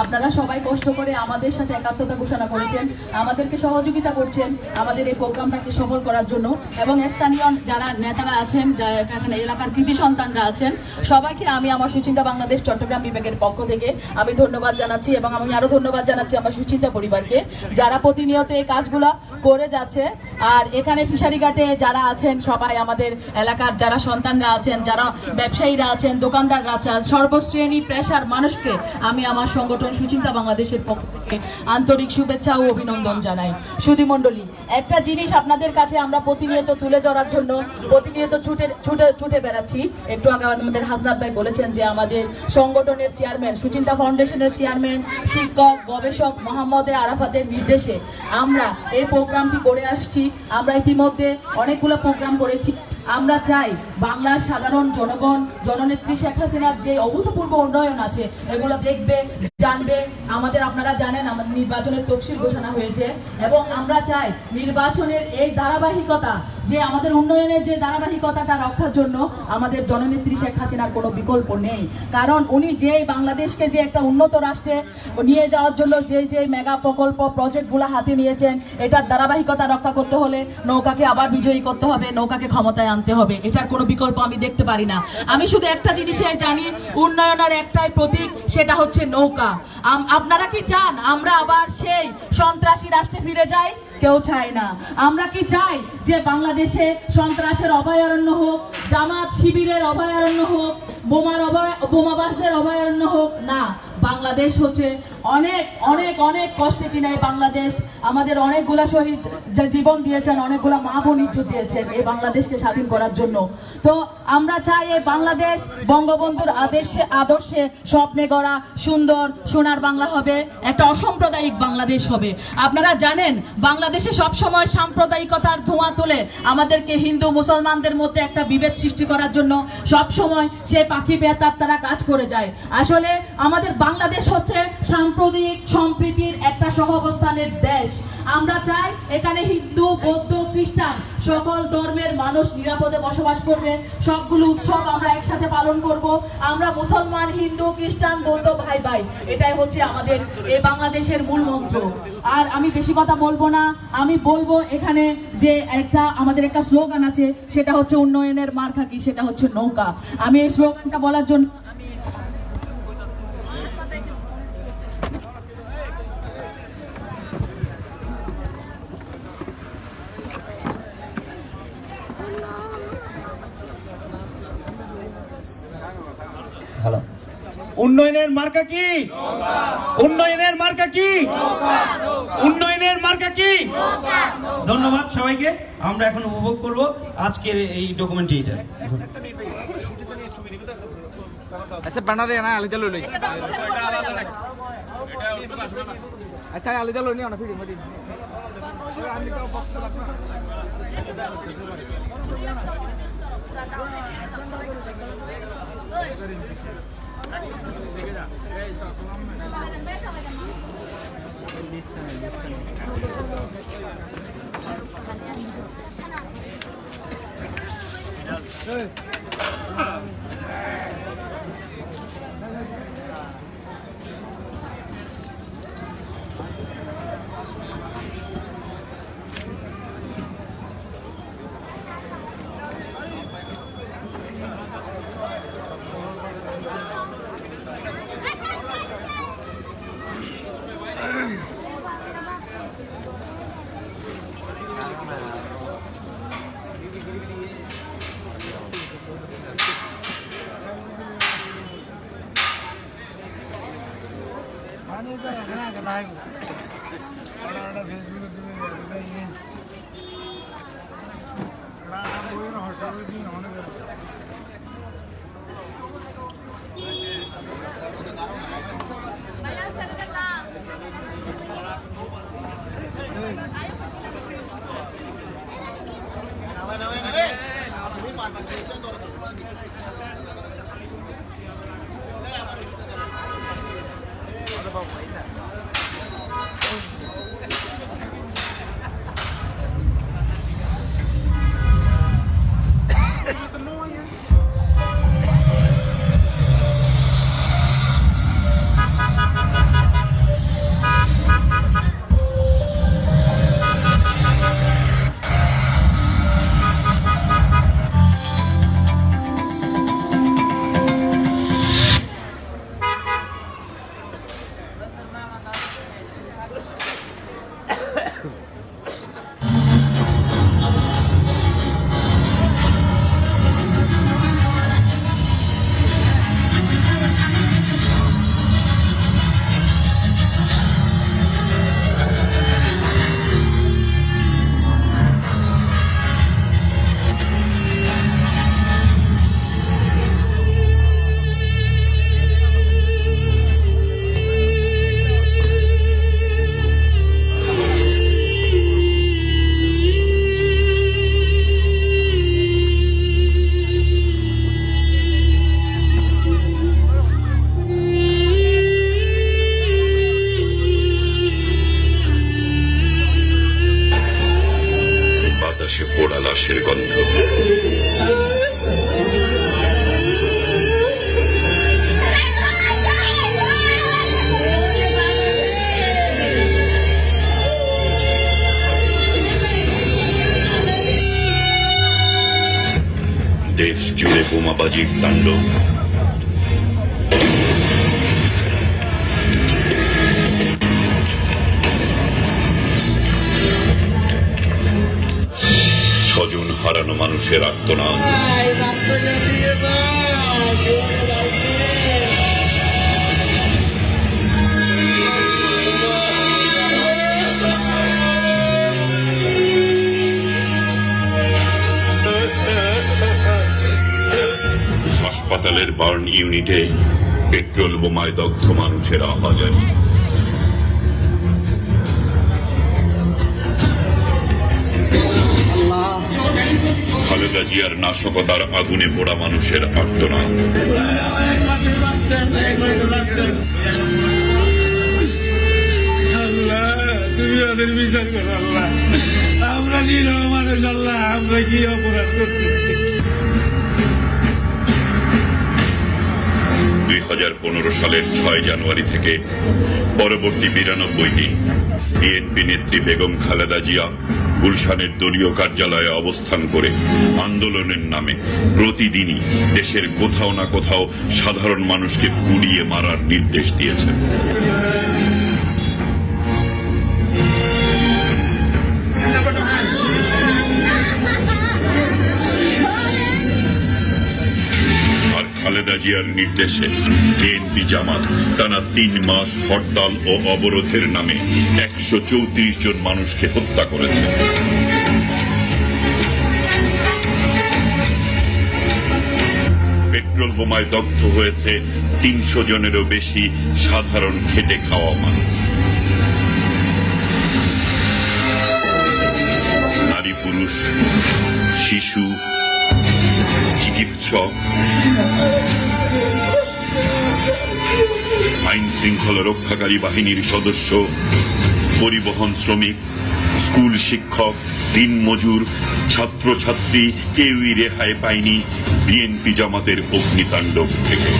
আপনারা সবাই কষ্ট করে আমাদের সাথে একাত্মতা ঘোষণা করেছেন, আমাদেরকে সহযোগিতা করছেন আমাদের এই প্রোগ্রামটাকে সফল করার জন্য। এবং স্থানীয় যারা নেতারা আছেন, এখানে এলাকার কৃতি সন্তানরা আছেন, সবাইকে আমি আমার সুচিন্তা বাংলাদেশ চট্টগ্রাম বিভাগের পক্ষ থেকে আমি ধন্যবাদ জানাচ্ছি। এবং আমি আরও ধন্যবাদ জানাচ্ছি আমার সুচিন্তা পরিবারকে, যারা প্রতিনিয়ত এই কাজগুলো করে যাচ্ছে। আর এখানে ফিশারি ঘাটে যারা আছেন সবাই আমাদের এলাকার যারা সন্তানরা আছেন, যারা ব্যবসায়ীরা আছেন, দোকানদাররা আছেন, সর্বশ্রেণী পেশার মানুষকে আমি আমার সংগঠন সুচিন্তা বাংলাদেশের পক্ষ থেকে আন্তরিক শুভেচ্ছা ও অভিনন্দন জানাই। সুধীমণ্ডলী, একটা জিনিস আপনাদের কাছে আমরা প্রতিনিয়ত তুলে ধরার জন্য প্রতিনিয়ত ছুটে বেড়াচ্ছি। একটু আগে আমাদের হাসনাত ভাই বলেছেন যে আমাদের সংগঠনের চেয়ারম্যান, সুচিন্তা ফাউন্ডেশনের চেয়ারম্যান, শিক্ষক, গবেষক মোহাম্মদ আরাফাতের নির্দেশে আমরা এই প্রোগ্রামটি করে আসছি। আমরা ইতিমধ্যে অনেকগুলো প্রোগ্রাম করেছি। আমরা চাই বাংলার সাধারণ জনগণ জননেত্রী শেখ হাসিনার যে অভূতপূর্ব উন্নয়ন আছে এগুলো দেখবে, জানবে। আপনারা জানেন আমাদের নির্বাচনের তফসিল ঘোষণা হয়েছে এবং আমরা চাই নির্বাচনের এই ধারাবাহিকতা, যে আমাদের উন্নয়নের যে ধারাবাহিকতাটা রক্ষার জন্য আমাদের জননেত্রী শেখ হাসিনার কোনো বিকল্প নেই। কারণ উনি যে বাংলাদেশকে যে একটা উন্নত রাষ্ট্রে নিয়ে যাওয়ার জন্য যে মেগা প্রকল্প প্রজেক্টগুলো হাতে নিয়েছেন, এটার ধারাবাহিকতা রক্ষা করতে হলে নৌকাকে আবার বিজয়ী করতে হবে, নৌকাকে ক্ষমতায় আনতে হবে। এটার কোনো বিকল্প আমি দেখতে পারি না। আমি শুধু একটা জিনিসে জানি, উন্নয়নের একটাই প্রতীক, সেটা হচ্ছে নৌকা। আপনারা কি চান আমরা আবার সেই সন্ত্রাসী রাষ্ট্রে ফিরে যাই? কেউ চায় না। আমরা কি চাই যে বাংলাদেশে সন্ত্রাসের অভয়ারণ্য হোক, জামাত শিবিরের অভয়ারণ্য হোক, বোমাবাজদের অভয়ারণ্য হোক? না, বাংলাদেশ হচ্ছে অনেক অনেক অনেক কষ্টে কিনা এই বাংলাদেশ আমাদের অনেকগুলা শহীদ জীবন দিয়েছেন, অনেকগুলা মা বোন ইজ্জত দিয়েছেন এই বাংলাদেশকে স্বাধীন করার জন্য। তো আমরা চাই এই বাংলাদেশ বঙ্গবন্ধুর আদর্শে স্বপ্নে গড়া সুন্দর সোনার বাংলা হবে, একটা অসাম্প্রদায়িক বাংলাদেশ হবে। আপনারা জানেন বাংলাদেশে সবসময় সাম্প্রদায়িকতার ধোঁয়া তোলে আমাদেরকে হিন্দু মুসলমানদের মধ্যে একটা বিভেদ সৃষ্টি করার জন্য সবসময় সে পাখি বেতার তারা কাজ করে যায়। আসলে আমাদের বাংলাদেশ হচ্ছে সাম্প্রদায়িক সম্প্রীতির একটা সহাবস্থানের দেশ। আমরা চাই এখানে হিন্দু, বৌদ্ধ, খ্রিস্টান সকল ধর্মের মানুষ নিরাপদে বসবাস করবে, সবগুলো উৎসব আমরা একসাথে পালন করব। আমরা মুসলমান, হিন্দু, খ্রিস্টান, বৌদ্ধ ভাই ভাই, এটাই হচ্ছে আমাদের এই বাংলাদেশের মূল মন্ত্র। আর আমি বেশি কথা বলবো না, আমি বলবো এখানে যে আমাদের একটা স্লোগান আছে, সেটা হচ্ছে উন্নয়নের মার্কা কি, সেটা হচ্ছে নৌকা। আমি এই স্লোগানটা বলার জন্য হ্যালো, উন্নয়নের মার্কা কি? উন্নয়নের মার্কা কি? উন্নয়নের মার্কা কি? ধন্যবাদ সবাইকে। আমরা এখন উপভোগ করব আজকের এই ডকুমেন্টারিটা। আচ্ছা বানারে না আলাদা লই আচ্ছা আলাদা লই না ভিডিও মডি লাশের গন্ধ। দেশ জুড়ে বোমাবাজির তাণ্ডব। স্বজন হারানো মানুষের আর্তনাদ। হাসপাতালের বার্ন ইউনিটে পেট্রোল বোমায় দগ্ধ মানুষের আহাজারি। খালেদা জিয়ার নাশকতার আগুনে পোড়া মানুষের আর্তনাদ। আমরা নিরহ মানুষ আল্লাহ, আমরা কি অপরাধ করছি? 2015 সালের 6 জানুয়ারি থেকে পরবর্তী 92 দিন বিএনপি নেত্রী বেগম খালেদা জিয়া গুলশানের দলীয় কার্যালয়ে অবস্থান করে আন্দোলনের নামে প্রতিদিনই দেশের কোথাও না কোথাও সাধারণ মানুষকে পুড়িয়ে মারার নির্দেশ দিয়েছেন। খালেদা জিয়ার নির্দেশে বিএনপি জামাত টানা 3 মাস হরতাল ও অবরোধের নামে 134 জন মানুষকে হত্যা করেছে। পেট্রোল বোমায় দগ্ধ হয়েছে 300 জনেরও বেশি সাধারণ খেটে খাওয়া মানুষ। নারী পুরুষ, শিশু, চিকিৎসক, আইন শৃঙ্খলা রক্ষাকারী বাহিনীর সদস্য, পরিবহন শ্রমিক, স্কুল শিক্ষক, দিনমজুর, ছাত্রছাত্রী কেউই রেহাই পায়নি বিএনপি জামাতের অগ্নিতাণ্ডব থেকে।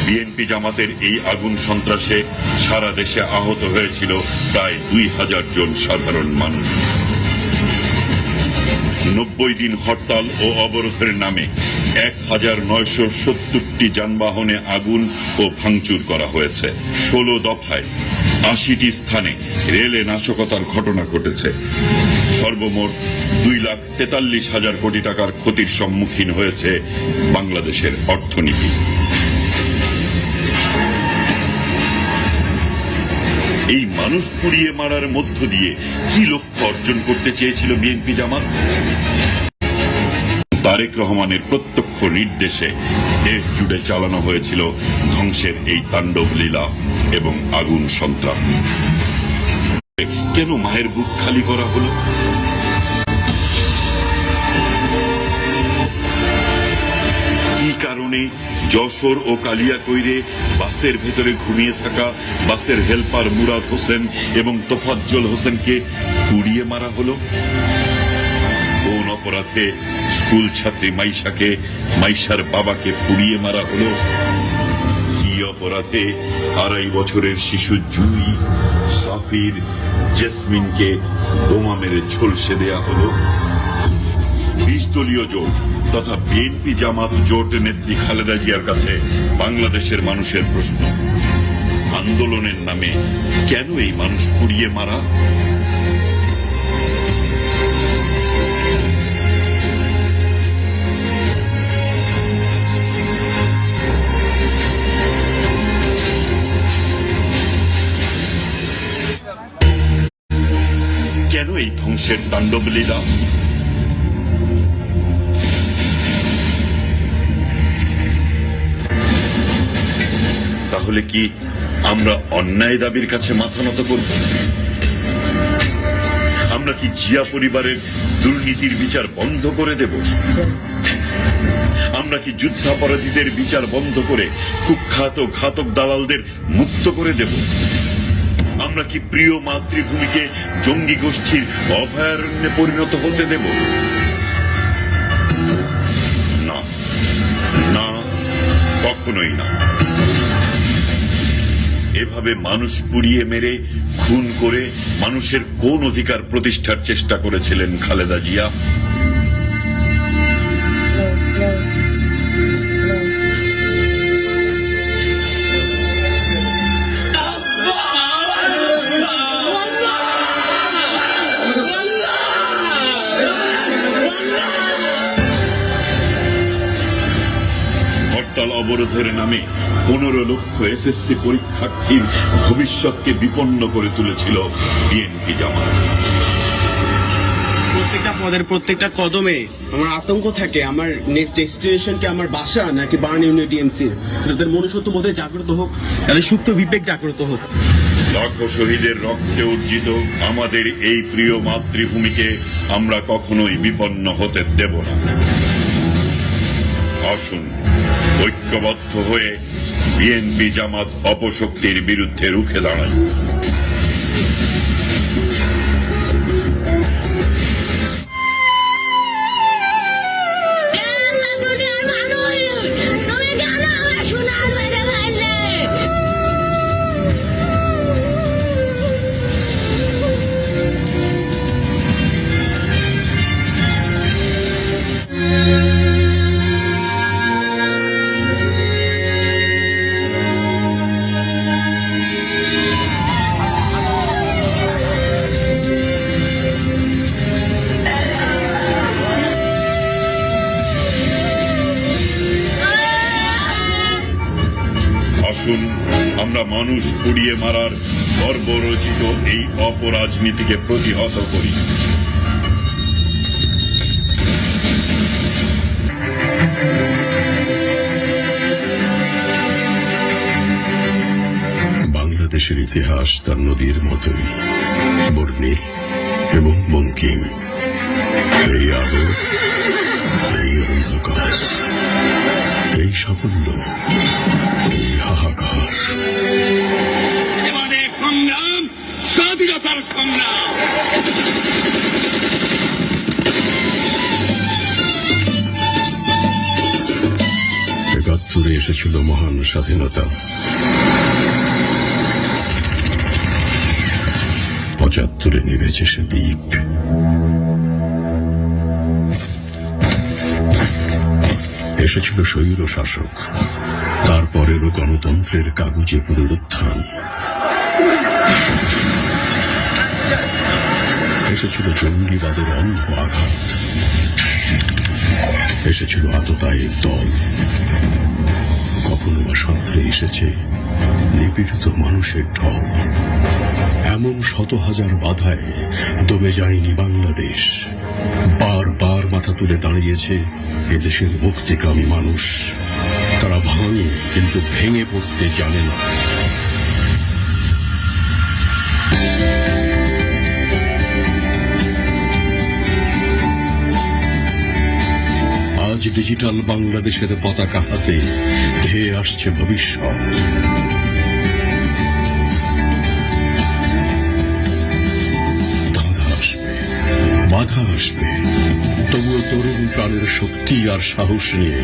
বিএনপি জামাতের এই আগুন সন্ত্রাসে সারা দেশে আহত হয়েছিল প্রায় 2000 জন সাধারণ মানুষ। 90 দিন হরতাল ও অবরোধের নামে 1970টি যানবাহনে আগুন ও ভাঙচুর করা হয়েছে। 16 দফায় 80টি স্থানে রেলে নাশকতার ঘটনা ঘটেছে। সর্বমোট 2,43,000 কোটি টাকার ক্ষতির সম্মুখীন হয়েছে বাংলাদেশের অর্থনীতি। এই মানুষ পুড়িয়ে মারার মধ্য দিয়ে কি লক্ষ্য অর্জন করতে চেয়েছিল বিএনপি জামাত? তারেক রহমানের প্রত্যক্ষ নির্দেশে দেশ জুড়ে চালানো হয়েছিল ধ্বংসের এই তাণ্ডব লীলা এবং আগুন সন্ত্রাস। কেন মায়ের বুক খালি করা হলো? কি কারণে যশোর ও কালিয়াকৈরে বাসের ভেতরে ঘুমিয়ে থাকা বাসের হেল্পার মুরাদ হোসেন এবং তোফাজ্জল হোসেনকে পুড়িয়ে মারা হলো? কোন অপরাধে স্কুল ছাত্রী মাইশাকে, মাইশার বাবাকে পুড়িয়ে মারা হলো? কি অপরাধে 2.5 বছরের শিশু জুই, সাফির, জেসমিনকে বোমা মেরে ঝলসে দেয়া হলো? 20 দলীয় জোট তথা বিএনপি জামাত জোট নেত্রী খালেদা জিয়ার কাছে বাংলাদেশের মানুষের প্রশ্ন, আন্দোলনের নামে কেন এই মানুষ পুড়িয়ে মারা? কেন এই ধ্বংসের তাণ্ডব লীলা? তাহলে কি আমরা অন্যায় দাবির কাছে মাথা নত করব? আমরা কি জিয়া পরিবারের দুর্নীতির বিচার বন্ধ করে দেব? আমরা কি যুদ্ধাপরাধীদের বিচার বন্ধ করে কুখ্যাত ঘাতক দালালদের মুক্ত করে দেব? আমরা কি প্রিয় মাতৃভূমিকে জঙ্গি গোষ্ঠীর অভয়ারণ্যে পরিণত হতে দেব? না, না, কখনোই না। এভাবে মানুষ পুড়িয়ে মেরে খুন করে মানুষের কোন অধিকার প্রতিষ্ঠার চেষ্টা করেছিলেন খালেদা জিয়া? হরতাল অবরোধের নামে 15 লক্ষ এসএসসি পরীক্ষার্থীর ভবিষ্যৎকে বিপন্ন করে তুলেছিল বিএনপি জামাত। প্রত্যেকটা পদের প্রত্যেকটা কদমে আমার আতঙ্ক থাকে, আমার নেক্সট ডেস্টিনেশন কি আমার বাসা নাকি বার্ন ইউনিট ডিএমসি। তাদের মনুষ্যত্ব বোধে জাগ্রত হোক, তাদের সুপ্ত বিবেক জাগ্রত হোক। লাখো শহীদের রক্তে উজ্জিত আমাদের এই প্রিয় মাতৃভূমিকে আমরা কখনোই বিপন্ন হতে দেব না। আসুন ঐক্যবদ্ধ হয়ে বিএনপি জামাত অপশক্তির বিরুদ্ধে রুখে দাঁড়াই। আসুন আমরা মানুষ পুড়িয়ে মারার বর্বরচিত এই অপরাজনীতিকে প্রতিহত করি। বাংলাদেশের ইতিহাস তার নদীর মতোই বর্ণিল এবং বঙ্কিম। এই আলো, এই অন্ধকার, এই সাফল্য, এই হাহাকার। আমাদের সংগ্রাম স্বাধীনতার সংগ্রাম। ৭১ এসেছিল মহান স্বাধীনতা, ৭৫ নিভেছে সে দ্বীপ। এসেছিল স্বৈর শাসক, তারপরেরও গণতন্ত্রের কাগজে পুনরুত্থান। এসেছিল জঙ্গিবাদের অন্ধ আঘাত, এসেছিল আততায়ীর দল, কখনো বা সাঁতরে এসেছে নিপীড়িত মানুষের ঢল। এমন শত হাজার বাধায় দমে যায়নি বাংলাদেশ, বারবার মাথা তুলে দাঁড়িয়েছে এদেশের মুক্তিকামী মানুষ। তারা ভাঙে কিন্তু ভেঙে পড়তে জানে না। আজ ডিজিটাল বাংলাদেশের পতাকা হাতে ধেয়ে আসছে ভবিষ্যৎ। বাধা আসবে, তবুও তরুণ প্রাণের শক্তি আর সাহস নিয়ে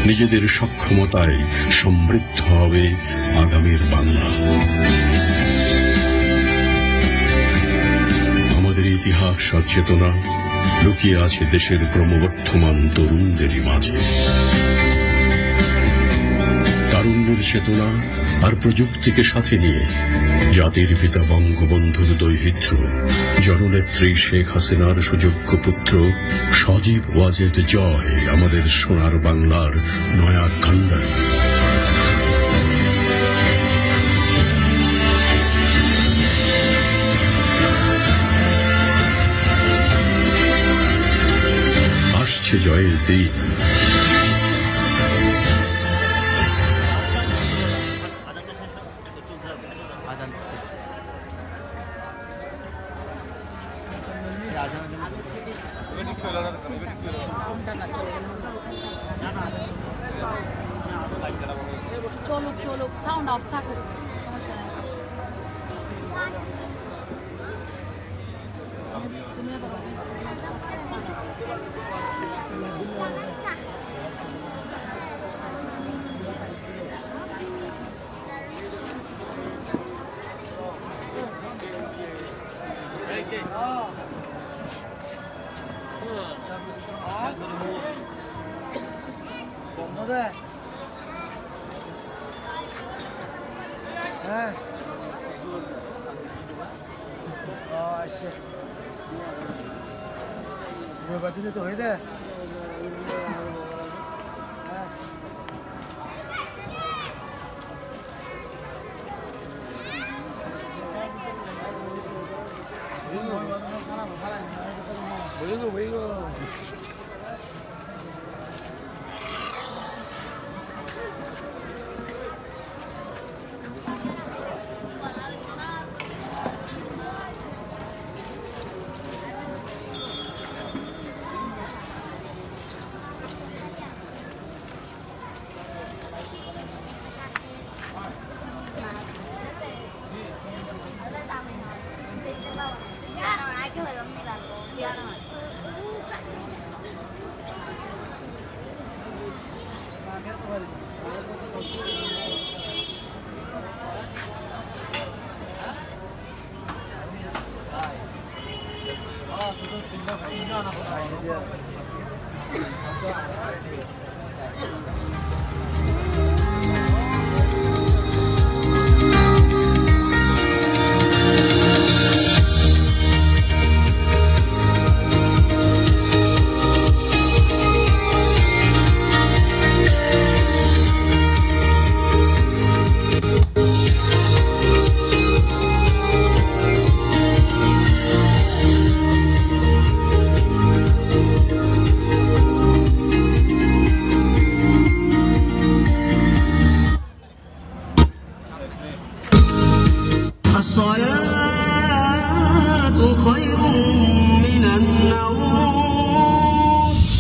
নিজেদের সক্ষমতায় সমৃদ্ধ হবে আগামীর বাংলা। আমাদের ইতিহাস আর চেতনা লুকিয়ে আছে দেশের ক্রমবর্ধমান তরুণদেরই মাঝে। তারুণ্যের চেতনা আর প্রযুক্তিকে সাথে নিয়ে জাতির পিতা বঙ্গবন্ধুর দৌহিত্র জননেত্রী শেখ হাসিনার সুযোগ্য পুত্র সজীব ওয়াজেদ জয় আমাদের সোনার বাংলার নয়া কান্ডারি। আসছে জয়ের দিন। চলুক চলুক, সাউন্ড অফ থাকুক, সমস্যা নেই। তুমি আবার আস্তে আস্তে আস্তে। হ্যাঁ ও আসছে বাতিতে তো হয়ে দেয়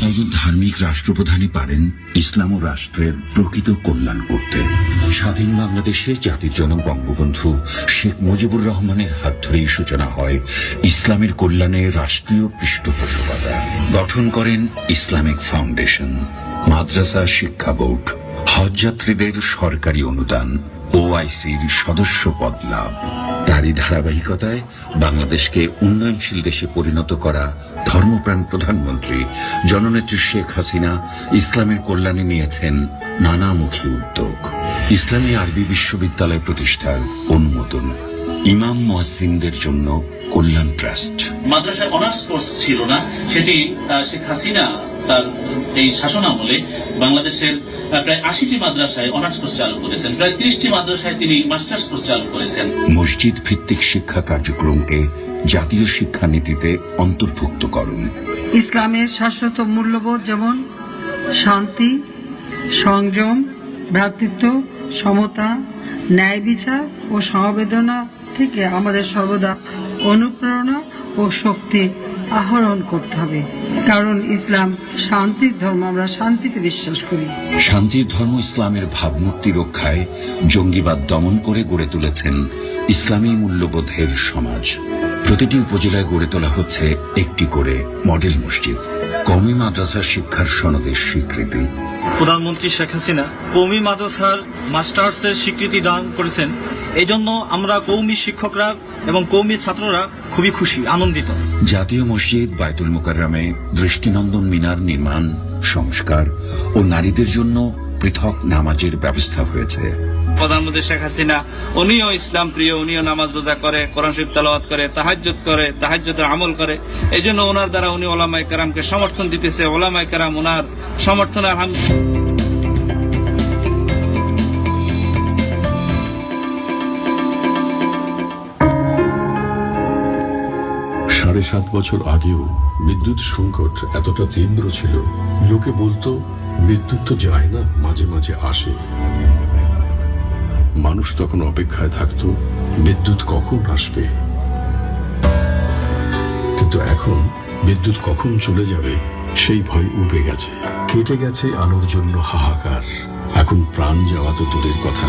একজন ধার্মিক রাষ্ট্রপ্রধানই পারেন ইসলাম ও রাষ্ট্রের প্রকৃত কল্যাণ করতে। স্বাধীন বাংলাদেশে জাতির জনক বঙ্গবন্ধু শেখ মুজিবুর রহমানের হাত ধরেই সূচনা হয় ইসলামের কল্যাণে রাষ্ট্রীয় পৃষ্ঠপোষকতা। গঠন করেন ইসলামিক ফাউন্ডেশন, মাদ্রাসা শিক্ষা বোর্ড, হজযাত্রীদের সরকারি অনুদান, ওআইসির সদস্য পদ লাভ। তারই ধারাবাহিকতায় বাংলাদেশকে উন্নয়নশীল দেশে পরিণত করা ধর্মপ্রাণ প্রধানমন্ত্রী জননেত্রী শেখ হাসিনা ইসলামের কল্যাণে নিয়েছেন নানামুখী উদ্যোগ। ইসলামী আরবি বিশ্ববিদ্যালয় প্রতিষ্ঠার অনুমোদন, ইমাম মুয়াজ্জিনদের জন্য কল্যাণ ট্রাস্ট। মাদ্রাসায় অনার্স কোর্স ছিল না, সেটি শেখ হাসিনা তার এই শাসনামলে বাংলাদেশের প্রায় ৮০টি মাদ্রাসায় অনার্স কোর্স চালু করেছেন, প্রায় ৩০টি মাদ্রাসায় তিনি মাস্টার্স কোর্স চালু করেছেন। মসজিদ ভিত্তিক শিক্ষা কার্যক্রমকে জাতীয় শিক্ষানীতিতে অন্তর্ভুক্ত করুন। ইসলামের শাশ্বত মূল্যবোধ যেমন শান্তি, সংযম, ভ্রাতৃত্ব, সমতা, ন্যায় বিচার ও সমবেদনা থেকে আমাদের সর্বদা অনুপ্রেরণা ও শক্তি আহরণ করতে হবে, কারণ ইসলাম শান্তির ধর্ম, আমরা শান্তিতে বিশ্বাস করি। শান্তির ধর্ম ইসলামের ভাবমূর্তি রক্ষায় জঙ্গিবাদ দমন করে গড়ে তুলেছেন ইসলামী মূল্যবোধের সমাজ। প্রতিটি উপজেলায় গড়ে তোলা হচ্ছে একটি করে মডেল মসজিদ। কওমি মাদ্রাসা শিক্ষার সনদের স্বীকৃতি। প্রধানমন্ত্রী শেখ হাসিনা কওমি মাদ্রাসার মাস্টার্সের স্বীকৃতি দান করেছেন। এই জন্য আমরা কওমি শিক্ষকরা এবং কওমি ছাত্ররা খুবই খুশি, আনন্দিত। জাতীয় মসজিদ বায়তুল মুকাররমে দৃষ্টিনন্দন মিনার নির্মাণ, সংস্কার ও নারীদের জন্য পৃথক নামাজের ব্যবস্থা হয়েছে। প্রধানমন্ত্রী শেখ হাসিনা উনিও ইসলাম প্রিয়, উনিও নামাজ রোজা করে, কোরআন শরীফ তেলাওয়াত করে, তাহাজ্জুদের আমল করে। এই জন্য ওনার দ্বারা উনি ওলামায়ে কেরামকে সমর্থন দিতেছে। ওলামায়ে কেরাম ওনার সমর্থনে আলহামদুলিল্লাহ। ৭.৫ বছর আগেও বিদ্যুৎ সংকট এতটা তীব্র ছিল, লোকে বলতো বিদ্যুৎ তো যায় না, মাঝে মাঝে আসে। মানুষ তখন অপেক্ষায় থাকতো বিদ্যুৎ কখন আসবে। কিন্তু এখন বিদ্যুৎ কখন চলে যাবে সেই ভয় উবে গেছে। কেটে গেছে আলোর জন্য হাহাকার, এখন প্রাণ যাওয়া তো দূরের কথা,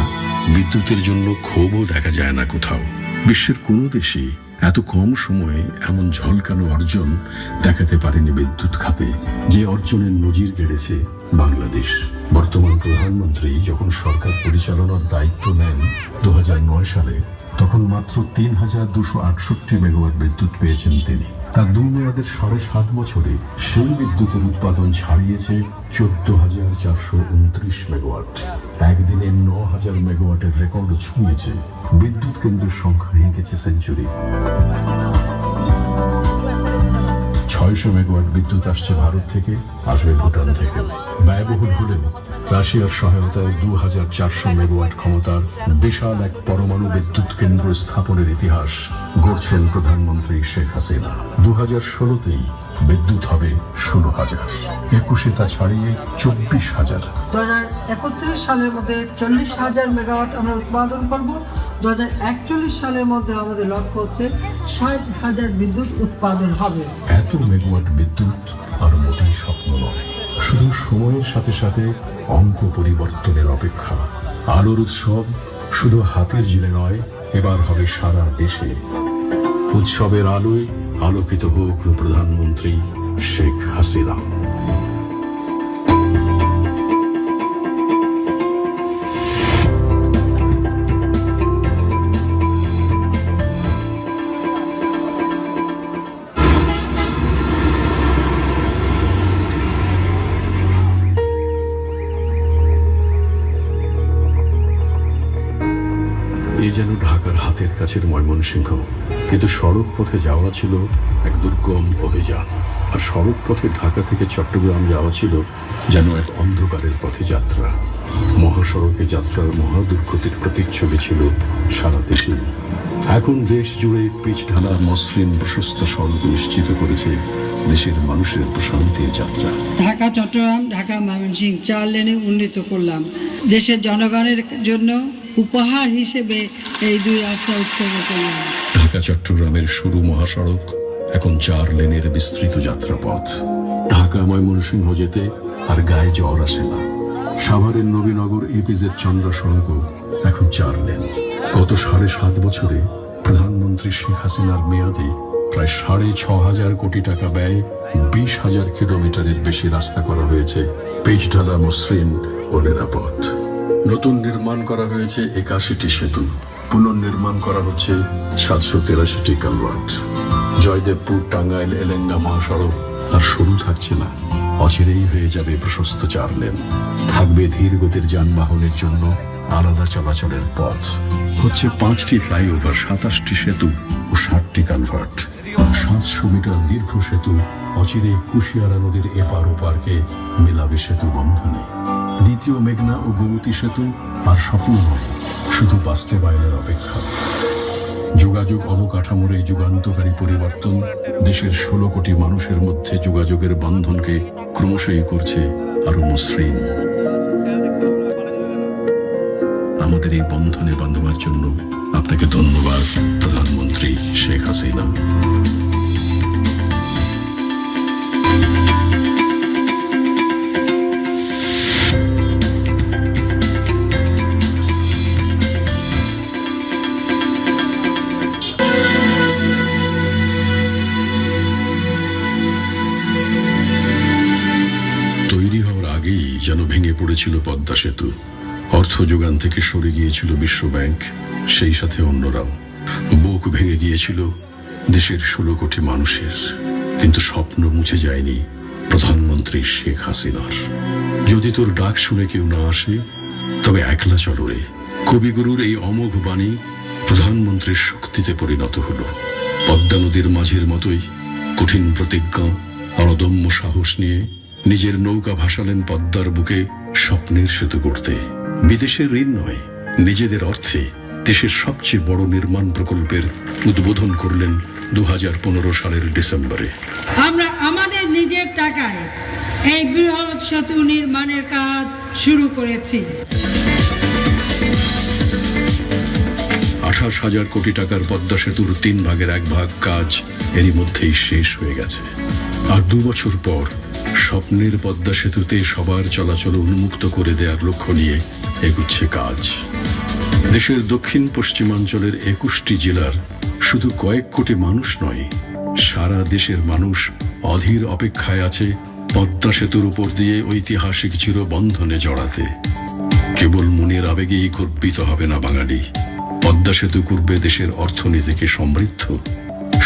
বিদ্যুতের জন্য ক্ষোভও দেখা যায় না কোথাও। বিশ্বের কোনো দেশই এত কম সময়ে এমন ঝলকানো অর্জন দেখাতে পারেনি বিদ্যুৎ খাতে, যে অর্জনের নজির গেড়েছে বাংলাদেশ। বর্তমান প্রধানমন্ত্রী যখন সরকার পরিচালনার দায়িত্ব নেন 2009 সালে, তখন মাত্র 3,268 মেগাওয়াট বিদ্যুৎ পেয়েছেন তিনি। তার 2 মেয়াদের 7.5 বছরে সেই বিদ্যুতের উৎপাদন ছাড়িয়েছে 14,429 মেগাওয়াট। একদিনে 9,000 মেগাওয়াটের রেকর্ড ছুঁয়েছে। বিদ্যুৎ কেন্দ্রের সংখ্যা এঁকেছে সেঞ্চুরি। 600 মেগাওয়াট বিদ্যুৎ আসছে ভারত থেকে, আসবে ভুটান থেকে। ব্যয়বহুল হলেও রাশিয়ার সহায়তায় 2,400 মেগাওয়াট ক্ষমতার বিশাল এক পরমাণু বিদ্যুৎ কেন্দ্র স্থাপনের ইতিহাস গড়ছেন প্রধানমন্ত্রী শেখ হাসিনা। 2016তেই বিদ্যুৎ হবে 16,000, 21-এ তা ছাড়িয়ে 24,000। 2031 সালের মধ্যে 40,000 মেগাওয়াট আমরা উৎপাদন করব। 2041 সালের মধ্যে আমাদের লক্ষ্য হচ্ছে 60,000 বিদ্যুৎ উৎপাদন হবে। এত মেগাওয়াট বিদ্যুৎ আর মোটেই স্বপ্ন নয়, শুধু সময়ের সাথে সাথে অঙ্ক পরিবর্তনের অপেক্ষা। আলোর উৎসব শুধু হাতের জিলে নয়, এবার হবে সারা দেশে। উৎসবের আলোয় আলোকিত হোক প্রধানমন্ত্রী শেখ হাসিনা। এ যেন ঢাকার হাতের কাছের ময়মনসিংহ, কিন্তু সড়ক পথে যাওয়া ছিল এক দুর্গম অভিযান। আর সড়ক পথে ঢাকা থেকে চট্টগ্রাম যাওয়া ছিল যেন এক অন্ধকারের পথে যাত্রা। মহাসড়কে যাত্রার মহাদুর্গতির প্রতিচ্ছবি ছিল সারা দেশে। এখন দেশ জুড়ে পিচ ঢালা মসৃণ প্রশস্ত সড়ক নিশ্চিত করেছে দেশের মানুষের প্রশান্তির যাত্রা। ঢাকা চট্টগ্রাম, ঢাকা ময়মনসিংহ 4 লেনে উন্নীত করলাম। দেশের জনগণের জন্য উপহার হিসেবে এই 2 রাস্তা উৎসর্গ করলাম। ঢাকা চট্টগ্রামের সরু মহাসড়ক এখন 4 লেনের বিস্তৃত যাত্রাপথ। ঢাকা ময়মনসিংহ যেতে আর গায়ে জ্বর আসে না। সাভারের নবীনগর এপিজেড চন্দ্রা সড়কও এখন 4 লেন। গত 7.5 বছরে প্রধানমন্ত্রী শেখ হাসিনার মেয়াদে প্রায় 6,500 কোটি টাকা ব্যয়ে 20,000 কিলোমিটারের বেশি রাস্তা করা হয়েছে পিচ ঢালা, মসৃণ ও নিরাপদ। নতুন নির্মাণ করা হয়েছে 81টি সেতু, পুনর্নির্মাণ করা হচ্ছে 783টি কালভার্ট। জয়দেবপুর, টাঙ্গাইল, এলেঙ্গা মহাসড়ক আর সরু থাকছে না, অচিরেই হয়ে যাবে প্রশস্ত 4 লেন। থাকবে ধীর গতির যানবাহনের জন্য আলাদা চলাচলের পথ। হচ্ছে 5টি ফ্লাইওভার, 27টি সেতু ও 60টি কালভার্ট। 700 মিটার দীর্ঘ সেতু অচিরে কুশিয়ারা নদীর এপার ওপারকে মেলাবে সেতু বন্ধনে। দ্বিতীয় মেঘনা ও গোমতী সেতু আর স্বপ্ন নয়, শুধু বাস্তবায়নের অপেক্ষা। যোগাযোগ অবকাঠামোর এই যুগান্তকারী পরিবর্তন দেশের 16 কোটি মানুষের মধ্যে যোগাযোগের বন্ধনকে ক্রমশই করছে আরো মসৃণ। আমাদের এই বন্ধনে বাঁধবার জন্য আপনাকে ধন্যবাদ প্রধানমন্ত্রী শেখ হাসিনা। তৈরি হওয়ার আগেই যেন ভেঙে পড়েছিল পদ্মা সেতু। অর্থ যোগান থেকে সরে গিয়েছিল বিশ্ব ব্যাংক, সেই সাথে অন্যরাও। বুক ভেঙে গিয়েছিল দেশের 16 কোটি মানুষের, কিন্তু স্বপ্ন মুছে যায়নি প্রধানমন্ত্রী শেখ হাসিনার। যদি তোর ডাক শুনে কেউ না আসে, তবে একলা চলো রে। কবিগুরুর এই অমোঘ বাণী প্রধানমন্ত্রীর শক্তিতে পরিণত হলো। পদ্মা নদীর মাঝের মতোই কঠিন প্রতিজ্ঞা আর অদম্য সাহস নিয়ে নিজের নৌকা ভাসালেন পদ্মার বুকে স্বপ্নের সেতু গড়তে। বিদেশের ঋণ নয়, নিজেদের অর্থে দেশের সবচেয়ে বড় নির্মাণ প্রকল্পের উদ্বোধন করলেন 2015 সালের ডিসেম্বরে। আমরা আমাদের নিজের টাকায় এই বৃহৎ সেতু নির্মাণের কাজ শুরু করেছি। 28,000 কোটি টাকার পদ্মা সেতুর 3 ভাগের 1 ভাগ কাজ এরই মধ্যেই শেষ হয়ে গেছে। আর 2 বছর পর স্বপ্নের পদ্মা সেতুতে সবার চলাচল উন্মুক্ত করে দেওয়ার লক্ষ্য নিয়ে এগুচ্ছে কাজ। দেশের দক্ষিণ পশ্চিমাঞ্চলের 21টি জেলার শুধু কয়েক কোটি মানুষ নয়, সারা দেশের মানুষ অধীর অপেক্ষায় আছে পদ্মা সেতুর উপর দিয়ে ঐতিহাসিক চিরবন্ধনে জড়াতে। কেবল মনের আবেগেই গর্বিত হবে না বাঙালি, পদ্মা সেতু করবে দেশের অর্থনীতিকে সমৃদ্ধ।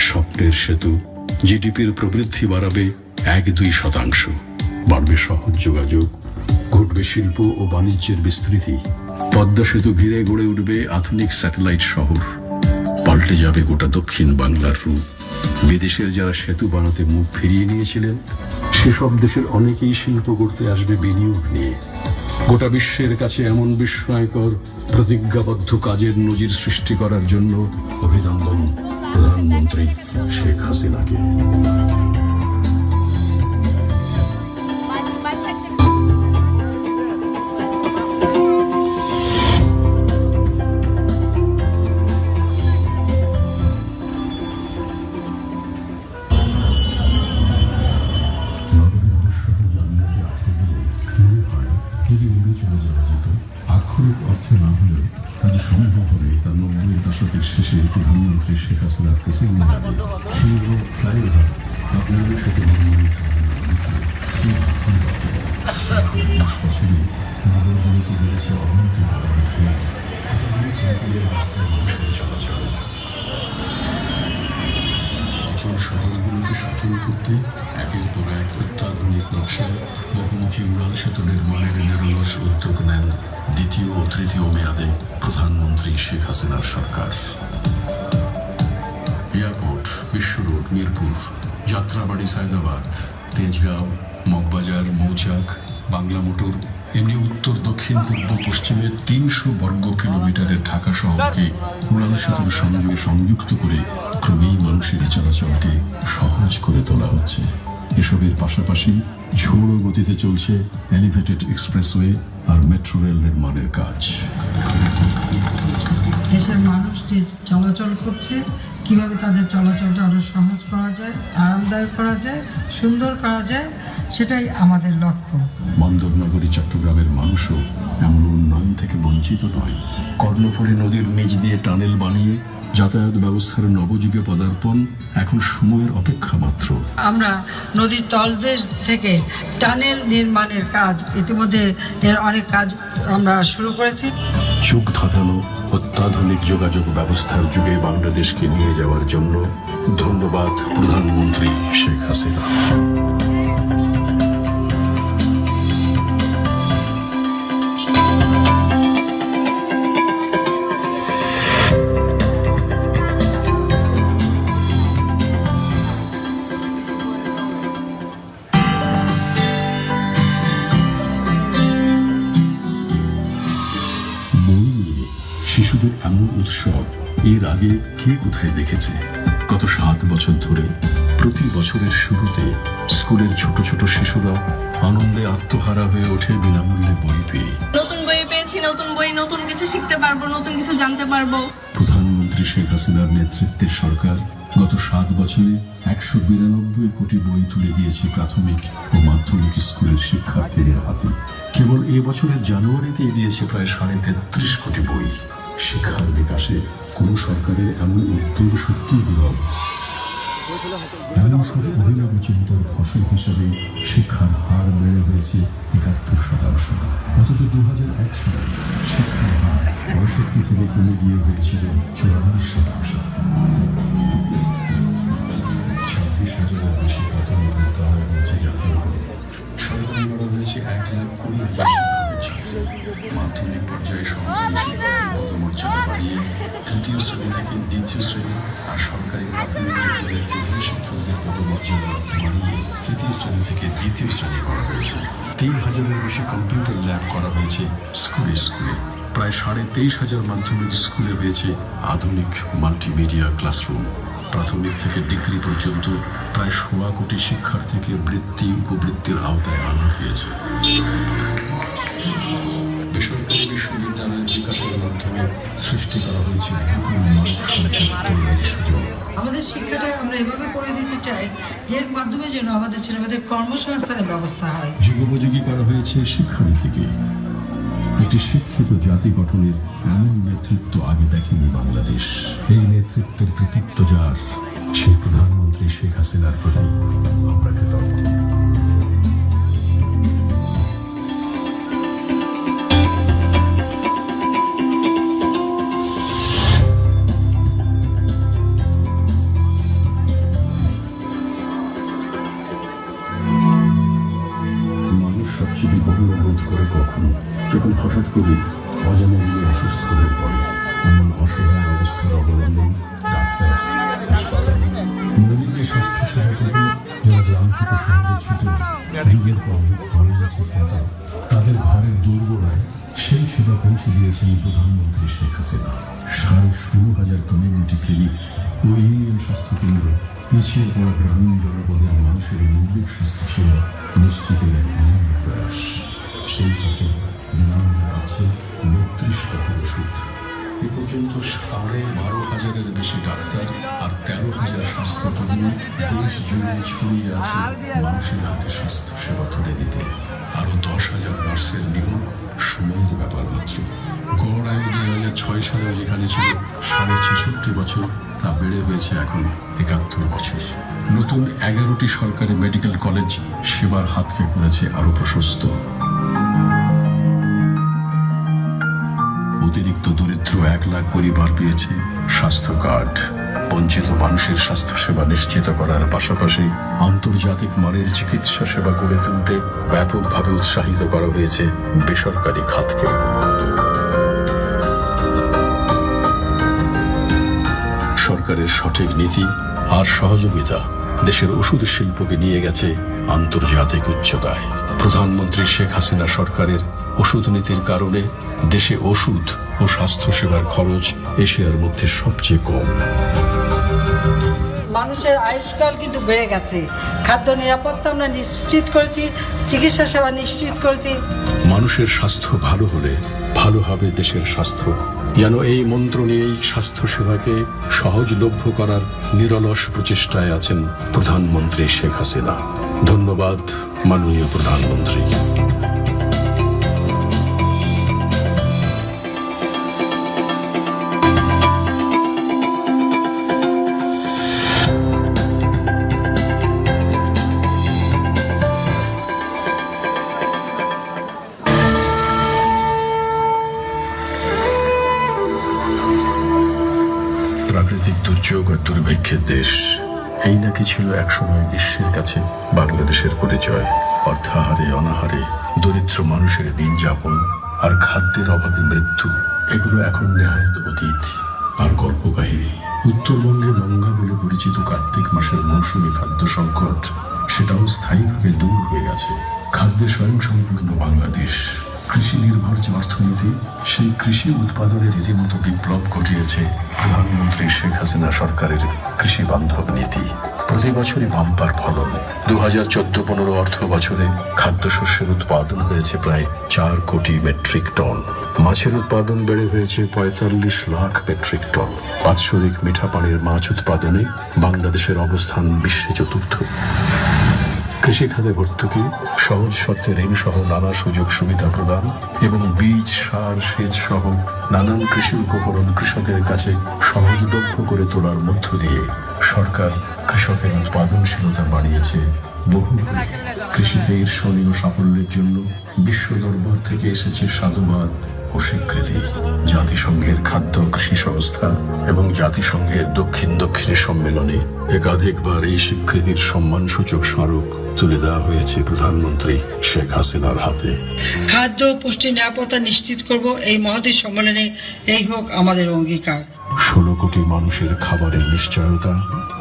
স্বপ্নের সেতু জিডিপির প্রবৃদ্ধি বাড়াবে 1-2%, বাড়বে সহজ যোগাযোগ, ঘটবে শিল্প ও বাণিজ্যের বিস্তৃতি। পদ্মা সেতু ঘিরে গড়ে উঠবে আধুনিক স্যাটেলাইট শহর, পাল্টে যাবে গোটা দক্ষিণ বাংলার রূপ। বিদেশের যারা সেতু বানাতে মুখ ফিরিয়ে নিয়েছিলেন, সেসব দেশের অনেকেই শিল্প করতে আসবে বিনিয়োগ নিয়ে। গোটা বিশ্বের কাছে এমন বিস্ময়কর প্রতিজ্ঞাবদ্ধ কাজের নজির সৃষ্টি করার জন্য অভিনন্দন প্রধানমন্ত্রী শেখ হাসিনাকে। আক্ষরিক অর্থে না হলেও তাদের সম্ভব হবে তা 90-এর দশকের শেষে প্রধানমন্ত্রী শেখ হাসিনার প্রথম মেয়াদে ক্ষীণ ফ্লাইওভার আপনাদের সাথে নির্মাণের বছরে নগরগুলোতে বেড়েছে অনন্ত রাস্তায় মানুষের চলাচল। অচল শহরগুলোকে সচল করতে একের পর এক অত্যাধুনিক নকশায় বহুমুখী উড়াল সেতু নির্মাণের নিরলস উদ্যোগ নেন দ্বিতীয় ও তৃতীয় মেয়াদে প্রধানমন্ত্রী শেখ হাসিনার সরকার। এয়ারপোর্ট, বিশ্ব রোড, মিরপুর, যাত্রাবাড়ি, সায়দাবাদ, তেজগাঁও, মগবাজার, মৌচাক, বাংলা মোটর, এমনি উত্তর, দক্ষিণ, পূর্ব, পশ্চিমে 300 বর্গ কিলোমিটারের ঢাকা শহরকে উড়াল সেতুর সঙ্গে সংযুক্ত করে ক্রমেই মানুষের চলাচলকে সহজ করে তোলা হচ্ছে। এসবের পাশাপাশি ঝোড়ো গতিতে চলছে এলিভেটেড এক্সপ্রেসওয়ে আর মেট্রো রেল নির্মাণের কাজ। দেশের মানুষ যে চলাচল করছে, কিভাবে তাদের চলাচলটা আরো সহজ করা যায়, আরামদায়ক করা যায়, সুন্দর করা যায়, সেটাই আমাদের লক্ষ্য। বন্দরনগরী চট্টগ্রামের মানুষও এমন উন্নয়ন থেকে বঞ্চিত নয়। কর্ণফুলী নদীর নিচ দিয়ে টানেল বানিয়ে যাতায়াত ব্যবস্থার নবযুগে পদার্পণ এখন সময়ের অপেক্ষা মাত্র। আমরা নদীর তলদেশ থেকে টানেল নির্মাণের কাজ ইতিমধ্যে এর অনেক কাজ আমরা শুরু করেছি। যুগ ধাঁধানো অত্যাধুনিক যোগাযোগ ব্যবস্থার যুগে বাংলাদেশকে নিয়ে যাওয়ার জন্য ধন্যবাদ প্রধানমন্ত্রী শেখ হাসিনা। শিশুদের এমন উৎসব এর আগে কে কোথায় দেখেছে? গত 7 বছর ধরে প্রতি বছরের শুরুতে স্কুলের ছোট ছোট শিশুরা আনন্দে আত্মহারা হয়ে ওঠে বিনামূল্যে বই পেয়ে। নতুন বই পেয়েছি, নতুন বই, নতুন কিছু শিখতে পারবো, নতুন কিছু জানতে পারবো। প্রধানমন্ত্রী শেখ হাসিনার নেতৃত্বের সরকার গত 7 বছরে 192 কোটি বই তুলে দিয়েছে প্রাথমিক ও মাধ্যমিক স্কুলের শিক্ষার্থীদের হাতে। কেবল এ বছরের জানুয়ারিতেই দিয়েছে প্রায় 33.5 কোটি বই। শিক্ষার বিকাশে কোন সরকারের এমন উদ্যোগ সত্যিই বিরল। এমন সব অভিনব চিন্তার ফসল হিসাবে শিক্ষার হার বেড়ে হয়েছে 71%, অথচ 2001 সালে শিক্ষার হার 65 থেকে কমে গিয়ে হয়েছিল 44%। 26,000-এর বেশি প্রাথমিক বিদ্যালয় রয়েছে জাতীয় করে। সরকারি করা হয়েছে 1,20,000 শিক্ষকের ছাত্র। মাধ্যমিক পর্যায়ে সরকারি শিক্ষকের পদমর্যাদা বাড়িয়ে 3য় শ্রেণী থেকে 2য় শ্রেণী, আর সরকারি প্রাথমিক বিদ্যালয়ের প্রধান শিক্ষকদের পদমর্যাদা বাড়িয়ে 3য় শ্রেণী থেকে 2য় শ্রেণী করা হয়েছে। 3,000-এর বেশি কম্পিউটার ল্যাব করা হয়েছে স্কুলে স্কুলে। প্রায় 23,500 মাধ্যমিক স্কুলে হয়েছে আধুনিক মাল্টিমিডিয়া ক্লাসরুম। প্রাথমিক থেকে ডিগ্রি পর্যন্ত প্রায় 16 কোটি শিক্ষার্থীকে বৃত্তি উপবৃত্তির আওতায় আনা হয়েছে। বেসরকারি বিশ্ববিদ্যালয়ের বিকাশের মাধ্যমে সৃষ্টি করা হয়েছে বিপুল মানব সম্পদ তৈরির সুযোগ। আমাদের শিক্ষাটা আমরা এভাবে করে দিতে চাই যে এর মাধ্যমে যেন আমাদের ছেলেমেয়েদের কর্মসংস্থানের ব্যবস্থা হয়। যুগোপযোগী করা হয়েছে শিক্ষানীতিকে। একটি শিক্ষিত জাতি গঠনের এমন নেতৃত্ব আগে দেখেনি বাংলাদেশ। এই নেতৃত্বের কৃতিত্ব যার, সেই প্রধানমন্ত্রী শেখ হাসিনার প্রতি আমরা কৃতজ্ঞ। মানুষ সবচেয়ে বিপন্ন বোধ করে কখন, যখন হঠাৎ করে অজানা নিয়ে অসুস্থ হয়ে পড়ে। এমন অসহায় অবস্থার অবলম্বন ডাক্তার, হাসপাতাল, মৌলিক স্বাস্থ্যসেবা যারা গ্রাম থেকে শহরে ছুটে যুগের পর যুগ করে গেছে খেতা, তাদের ঘরের দোরগোড়ায় সেই সেবা পৌঁছে দিয়েছেন প্রধানমন্ত্রী শেখ হাসিনা। 16,500 কমিউনিটি ক্লিনিক ও ইউনিয়ন স্বাস্থ্যকেন্দ্র পিছিয়ে পড়া গ্রামীণ জনপদের মানুষের মৌলিক স্বাস্থ্যসেবা নিশ্চিতের এক অনন্য প্রয়াস। সেই সাথে বিনামূল্যে আছে 32 কোটি ওষুধ। এ পর্যন্ত 12,500-এর বেশি ডাক্তার আর 13,000 স্বাস্থ্যকর্মী দেশ জুড়ে ছড়িয়ে আছে মানুষের হাতে স্বাস্থ্য সেবা তুলে দিতে। আরো 10,000 নার্সের নিয়োগ সময়ের ব্যাপার মাত্র। গড় আয়ু 2006 সালে যেখানে ছিল 66.5 বছর, তা বেড়ে হয়েছে এখন 71 বছর। নতুন 11টি সরকারি মেডিকেল কলেজ সেবার হাতকে করেছে আরো প্রশস্ত। অতিরিক্ত দরিদ্র 1 লাখ পরিবার পেয়েছে স্বাস্থ্য কার্ড। বঞ্চিত মানুষের স্বাস্থ্যসেবা নিশ্চিত করার পাশাপাশি আন্তর্জাতিক মানের চিকিৎসা সেবা গড়ে তুলতে ব্যাপকভাবে উৎসাহিত করা হয়েছে বেসরকারি খাতকে। সরকারের সঠিক নীতি আর সহযোগিতা দেশের ওষুধ শিল্পকে নিয়ে গেছে আন্তর্জাতিক উচ্চতায়। প্রধানমন্ত্রী শেখ হাসিনা সরকারের ওষুধ নীতির কারণে দেশে ওষুধ ও স্বাস্থ্যসেবার খরচ এশিয়ার মধ্যে সবচেয়ে কম। মানুষের আয়ুষ্কাল কিন্তু বেড়ে গেছে। খাদ্য নিরাপত্তা আমরা নিশ্চিত করেছি, চিকিৎসা সেবা নিশ্চিত করেছি। মানুষের স্বাস্থ্য ভালো হলে ভালো হবে দেশের স্বাস্থ্য। যেন এই মন্ত্র নিয়েই স্বাস্থ্যসেবাকে সহজলভ্য করার নিরলস প্রচেষ্টায় আছেন প্রধানমন্ত্রী শেখ হাসিনা। ধন্যবাদ মাননীয় প্রধানমন্ত্রী। প্রাকৃতিক দুর্যোগ আর দুর্ভিক্ষের দেশ, এই নাকি ছিল একসময় বিশ্বের কাছে বাংলাদেশের পরিচয়। অর্থাহারে, অনাহারে, দরিদ্র মানুষের দিন যাপন আর খাদ্যের অভাবে মৃত্যু, এগুলো এখন নেহায়েত অতীত আর গল্প কাহিনী। উত্তরবঙ্গে মঙ্গা বলে পরিচিত কার্তিক মাসের মৌসুমী খাদ্য সংকট, সেটাও স্থায়ীভাবে দূর হয়ে গেছে। খাদ্যে স্বয়ংসম্পূর্ণ বাংলাদেশ, কৃষি নির্ভর যে অর্থনীতি, সেই কৃষি উৎপাদনের রীতিমতো বিপ্লব ঘটিয়েছে প্রধানমন্ত্রী শেখ হাসিনা সরকারের কৃষি বান্ধব নীতি। প্রতি বছরই বাম্পার ফলন। 2014-15 অর্থ বছরে খাদ্যশস্যের উৎপাদন হয়েছে প্রায় 4 কোটি মেট্রিক টন। মাছের উৎপাদন বেড়ে হয়েছে 45 লাখ মেট্রিক টন। বাৎসরিক মিঠা পানির মাছ উৎপাদনে বাংলাদেশের অবস্থান বিশ্বে চতুর্থ। কৃষিখাতে ভর্তুকি, সহজ শর্তে ঋণ সহ নানা সুযোগ সুবিধা প্রদান এবং বীজ, সার, সেচ সহ নানান কৃষি উপকরণ কৃষকের কাছে সহজলভ্য করে তোলার মধ্য দিয়ে সরকার কৃষকের উৎপাদনশীলতা বাড়িয়েছে বহুগুণে। কৃষিতে ঈর্ষণীয় সাফল্যের জন্য বিশ্ব দরবার থেকে এসেছে সাধুবাদ ও স্বীকৃতি। জাতিসংঘের খাদ্য কৃষি সংস্থা এবং জাতিসংঘের দক্ষিণী সম্মেলনে একাধিকবার এই স্বীকৃতির সম্মানসূচক স্মারক তুলে দেওয়া হয়েছে প্রধানমন্ত্রী শেখ হাসিনার হাতে। খাদ্য ও পুষ্টি নিরাপত্তা নিশ্চিত করব, এই মহতী সম্মেলনে এই হোক আমাদের অঙ্গীকার। 16 কোটি মানুষের খাবারের নিশ্চয়তা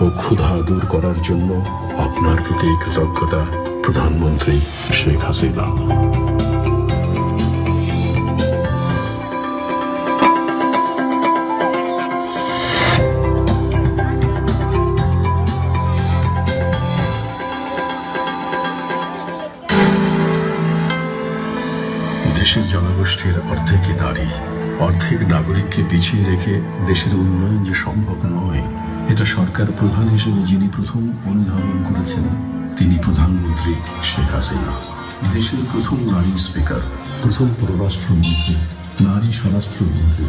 ও ক্ষুধা দূর করার জন্য আপনার প্রতি কৃতজ্ঞতা, প্রধানমন্ত্রী শেখ হাসিনা। দেশের জনগোষ্ঠীর অর্ধেকই নারী। অর্ধেক নাগরিককে পিছিয়ে রেখে দেশের উন্নয়ন যে সম্ভব নয়, এটা সরকার প্রধান হিসেবে যিনি প্রথম অনুধাবন করেছেন তিনি প্রধানমন্ত্রী শেখ হাসিনা। দেশের প্রথম নারী স্পিকার, প্রথম পররাষ্ট্রমন্ত্রী, নারী স্বরাষ্ট্রমন্ত্রী,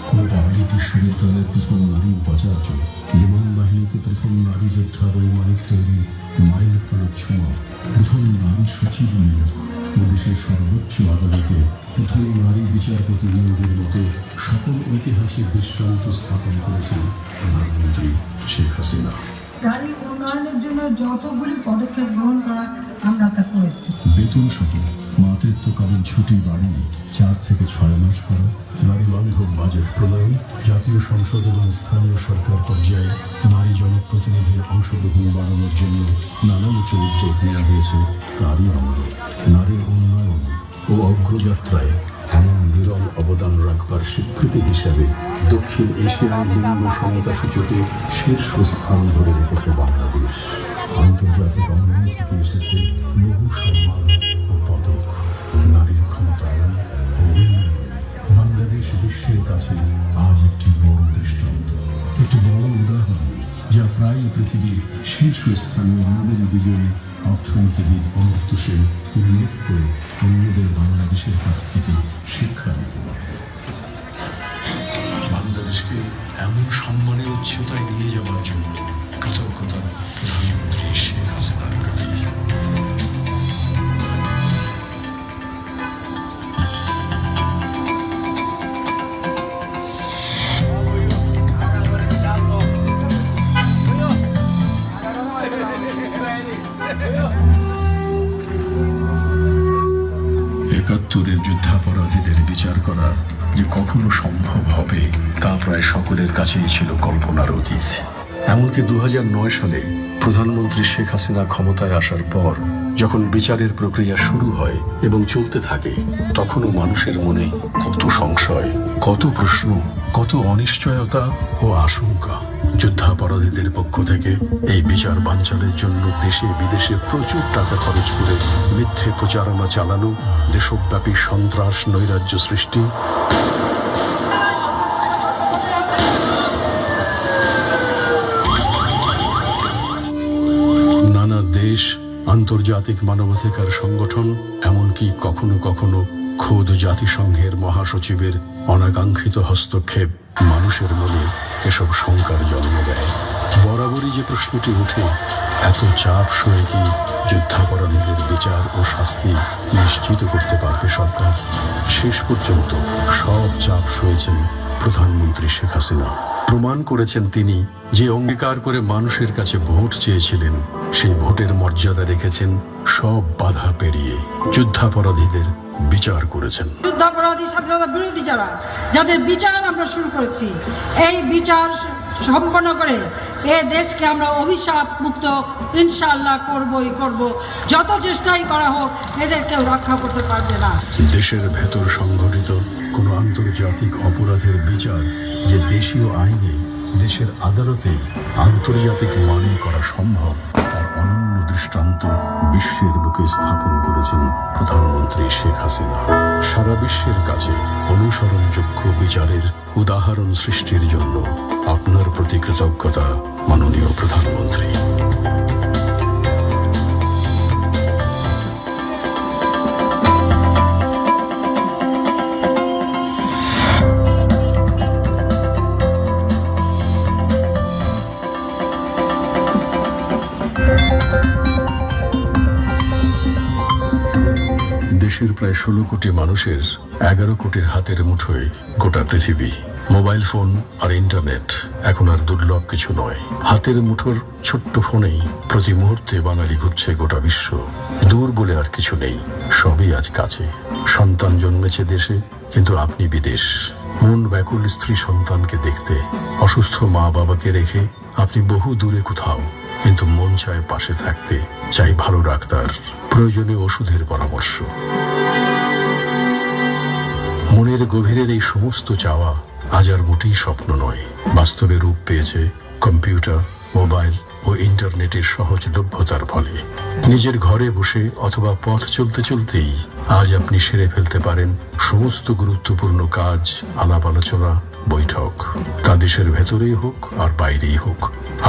কোটালী বিশ্ববিদ্যালয়ের প্রথম নারী উপাচার্য, বিমান বাহিনীতে প্রথম নারী যোদ্ধা বৈমানিক তৈরি মাইল ফলক ছোঁয়া, প্রথম নারী সচিব নিয়োগ ও দেশের সর্বোচ্চ আদালতে প্রথম নারী বিচারপতি নিয়োগের মতো সকল ঐতিহাসিক দৃষ্টান্ত স্থাপন করেছেন প্রধানমন্ত্রী শেখ হাসিনা। নারী উন্নয়নের জন্য যতগুলি পদক্ষেপ গ্রহণ করা আমরা তা করেছি। বেতন সহ মাতৃত্বকালীন ছুটি বাড়িয়ে 4 থেকে 6 মাস করা, নারী বান্ধব বাজেট প্রণয়ন, জাতীয় সংসদ এবং স্থানীয় সরকার পর্যায়ে নারী জনপ্রতিনিধির অংশগ্রহণ বাড়ানোর জন্য নানামুখী উদ্যোগ নেওয়া হয়েছে তারই আমলে। নারীর উন্নয়ন ও অগ্রযাত্রায় এমন বিরল অবদান রাখবার স্বীকৃতি হিসাবে দক্ষিণ এশিয়ায় লিঙ্গ সমতা সূচকে শীর্ষ স্থান ধরে রেখেছে বাংলাদেশ। আন্তর্জাতিক অঙ্গন থেকে এসেছে বহু সম্মান ও পদক। নারীর ক্ষমতায়ন ও উন্নয়ন বাংলাদেশ বিশ্বের কাছে আজ একটি বড় দৃষ্টান্ত, একটি বড় উদাহরণ, যা প্রায় পৃথিবীর শীর্ষস্থানীয় নোবেল বিজয়ী অর্থনীতিবিদ অমর্ত্য সেন উল্লেখ করে অন্যদের বাংলাদেশের কাছ থেকে শিক্ষা নিতে পারে। বাংলাদেশকে এমন সম্মানের উচ্চতায় নিয়ে যাওয়ার জন্য কৃতজ্ঞতা প্রধানমন্ত্রী শেখ হাসিনার প্রতি। একাত্তরের যুদ্ধাপরাধীদের বিচার করা যে কখনো সম্ভব হবে তা প্রায় সকলের কাছেই ছিল কল্পনার অতীত। এমনকি 2009 সালে প্রধানমন্ত্রী শেখ হাসিনা ক্ষমতায় আসার পর যখন বিচারের প্রক্রিয়া শুরু হয় এবং চলতে থাকে, তখনও মানুষের মনে কত সংশয়, কত প্রশ্ন, কত অনিশ্চয়তা ও আশঙ্কা। যুদ্ধাপরাধীদের পক্ষ থেকে এই বিচার বানচালের জন্য দেশে বিদেশে প্রচুর টাকা খরচ করে মিথ্যে প্রচারণা চালানো, দেশব্যাপী সন্ত্রাস নৈরাজ্য সৃষ্টি, নানা দেশ, আন্তর্জাতিক মানবাধিকার সংগঠন, এমনকি কখনো কখনো খোদ জাতিসংঘের মহাসচিবের অনাকাঙ্ক্ষিত হস্তক্ষেপ মানুষের মনে এসব শঙ্কার জন্ম দেয়। বরাবরই যে প্রশ্নটি ওঠে, এত চাপ সয়ে কি যুদ্ধাপরাধীদের বিচার ও শাস্তি নিশ্চিত করতে পারবে সরকার? শেষ পর্যন্ত সব চাপ সয়েছেন প্রধানমন্ত্রী শেখ হাসিনা। প্রমাণ করেছেন তিনি যে অঙ্গীকার করে মানুষের কাছে ভোট চেয়েছিলেন, সেই ভোটের মর্যাদা রেখেছেন সব বাধা পেরিয়ে। যুদ্ধাপরাধীদের বিচার করেছেন। যুদ্ধাপরাধী, স্বাধীনতা বিরোধী যাদের বিচার আমরা শুরু করেছি, এই বিচার সম্পন্ন করে এ দেশকে আমরা অভিশাপ মুক্ত ইনশাআল্লাহ করবই করব। যত চেষ্টাই করা হোক, এদের কেউ রক্ষা করতে পারবে না। দেশের ভেতর সংঘটিত কোনো আন্তর্জাতিক অপরাধের বিচার যে দেশীয় আইনে, দেশের আদালতে আন্তর্জাতিক মানে করা সম্ভব, তার অনন্য দৃষ্টান্ত বিশ্বের বুকে স্থাপন করেছেন প্রধানমন্ত্রী শেখ হাসিনা। সারা বিশ্বের কাছে অনুসরণযোগ্য বিচারের উদাহরণ সৃষ্টির জন্য আপনার প্রতি কৃতজ্ঞতা মাননীয় প্রধানমন্ত্রী। দেশের প্রায় 16 কোটি মানুষের 11 কোটির হাতের মুঠোয় গোটা পৃথিবী। মোবাইল ফোন আর ইন্টারনেট এখন আর দুর্লভ কিছু নয়। হাতের মুঠোর ছোট্ট ফোনেই প্রতি মুহূর্তে বাঙালি ঘুরছে গোটা বিশ্ব। দূর বলে আর কিছু নেই, সবই আজ কাছে। সন্তান জন্মেছে দেশে, কিন্তু আপনি বিদেশ। মন ব্যাকুল স্ত্রী সন্তানকে দেখতে, অসুস্থ মা বাবাকে রেখে আপনি বহু দূরে কোথাও, কিন্তু মন চায় পাশে থাকতে, চাই ভালো ডাক্তার, প্রয়োজনীয় ওষুধের পরামর্শ। মনের গভীরের এই সমস্ত চাওয়া আজ আর মোটেই স্বপ্ন নয়, বাস্তবে রূপ পেয়েছে কম্পিউটার, মোবাইল ও ইন্টারনেটের সহজলভ্যতার ফলে। নিজের ঘরে বসে অথবা পথ চলতে চলতেই আজ আপনি সেরে ফেলতে পারেন সমস্ত গুরুত্বপূর্ণ কাজ, আলাপ আলোচনা, বৈঠক। তা দেশের ভেতরেই হোক আর বাইরেই হোক।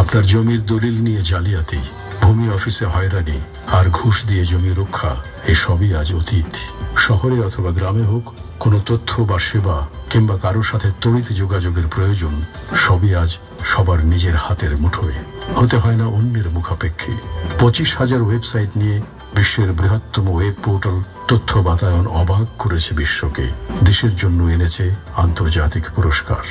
আপনার জমির দলিল নিয়ে জালিয়াতি, ভূমি অফিসে হয়রানি আর ঘুষ দিয়ে জমি রক্ষা, এসবই আজ অতীত। শহরে অথবা গ্রামে হোক, কোনো তথ্য বা সেবা কিংবা কারোর সাথে তড়িৎ যোগাযোগের প্রয়োজন, সবই আজ সবার নিজের হাতের মুঠোয়। হতে হয় না অন্যের মুখাপেক্ষী। 25,000 ওয়েবসাইট নিয়ে বিশ্বের বৃহত্তম ওয়েব পোর্টাল তথ্য বাতায়ন অবাক করেছে বিশ্বকে, দেশের জন্য এনেছে আন্তর্জাতিক পুরস্কার।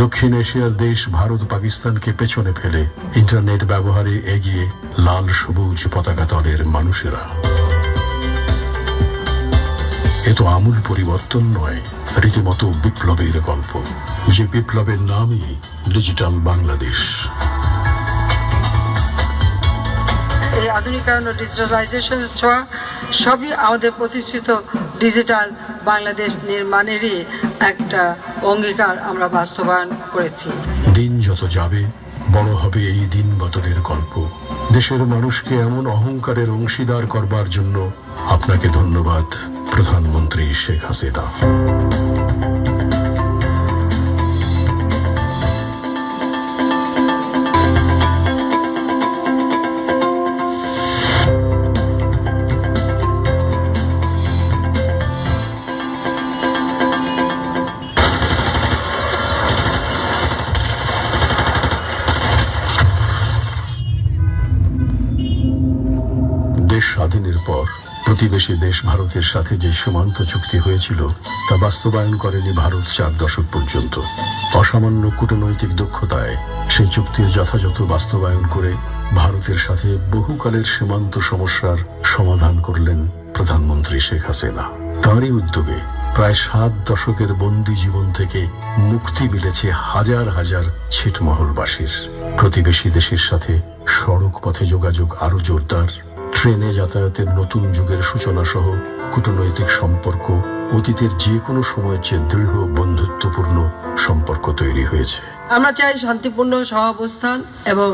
দক্ষিণ এশিয়ার দেশ ভারত পাকিস্তানকে পেছনে ফেলে ইন্টারনেট ব্যবহারে এগিয়ে লাল সবুজ পতাকা দলের মানুষেরা। এ তো আমূল পরিবর্তন নয়, রীতিমতো বিপ্লবের গল্প, যে বিপ্লবের নামই ডিজিটাল বাংলাদেশ। এই আধুনিকায়ন ও ডিজিটালাইজেশনের ছোঁয়া সবই আমাদের প্রতিষ্ঠিত ডিজিটাল বাংলাদেশ নির্মাণেরই একটা অঙ্গীকার আমরা বাস্তবায়ন করেছি। দিন যত যাবে বড় হবে এই দিন বদলের গল্প। দেশের মানুষকে এমন অহংকারের অংশীদার করবার জন্য আপনাকে ধন্যবাদ, প্রধানমন্ত্রী শেখ হাসিনা। দেশ স্বাধীনের পর প্রতিবেশী দেশ ভারতের সাথে যে সীমান্ত চুক্তি হয়েছিল তা বাস্তবায়ন করেনি ভারত 4 দশক পর্যন্ত। অসামান্য কূটনৈতিক দক্ষতায় সেই চুক্তির যথাযথ বাস্তবায়ন করে ভারতের সাথে বহুকালের সীমান্ত সমস্যার সমাধান করলেন প্রধানমন্ত্রী শেখ হাসিনা। তাঁরই উদ্যোগে প্রায় 7 দশকের বন্দী জীবন থেকে মুক্তি মিলেছে হাজার হাজার ছিটমহলবাসীর। প্রতিবেশী দেশের সাথে সড়ক পথে যোগাযোগ আরো জোরদার, ট্রেনে যাতায়াতের নতুন যুগের সূচনা সহ কূটনৈতিক সম্পর্ক অতীতের যে কোনো সময়ের চেয়ে দৃঢ় বন্ধুত্বপূর্ণ সম্পর্ক তৈরি হয়েছে। আমরা চাই শান্তিপূর্ণ সহাবস্থান এবং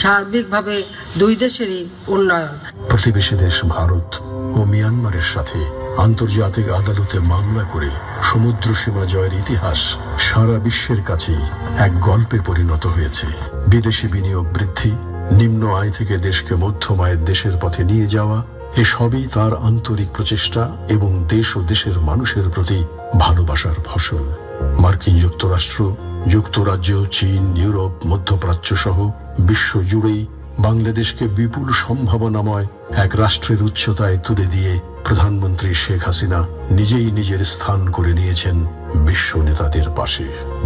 সার্বিকভাবে দুই দেশেরই উন্নয়ন। প্রতিবেশী দেশ ভারত ও মিয়ানমারের সাথে আন্তর্জাতিক আদালতে মামলা করে সমুদ্র সীমা জয়ের ইতিহাস সারা বিশ্বের কাছেই এক গল্পে পরিণত হয়েছে। বিদেশি বিনিয়োগ বৃদ্ধি, নিম্ন আয় থেকে দেশকে মধ্যম আয়ের দেশের পথে নিয়ে যাওয়া, এসবই তার আন্তরিক প্রচেষ্টা এবং দেশ ও দেশের মানুষের প্রতি ভালোবাসার ফসল। মার্কিন যুক্তরাষ্ট্র, যুক্তরাজ্য, চীন, ইউরোপ, মধ্যপ্রাচ্য সহ বিশ্ব জুড়েই বাংলাদেশকে বিপুল সম্ভাবনাময় এক রাষ্ট্রের উচ্চতায় তুলে দিয়ে প্রধানমন্ত্রী শেখ হাসিনা নিজেই নিজের স্থান করে নিয়েছেন বিশ্ব নেতাদের পাশে।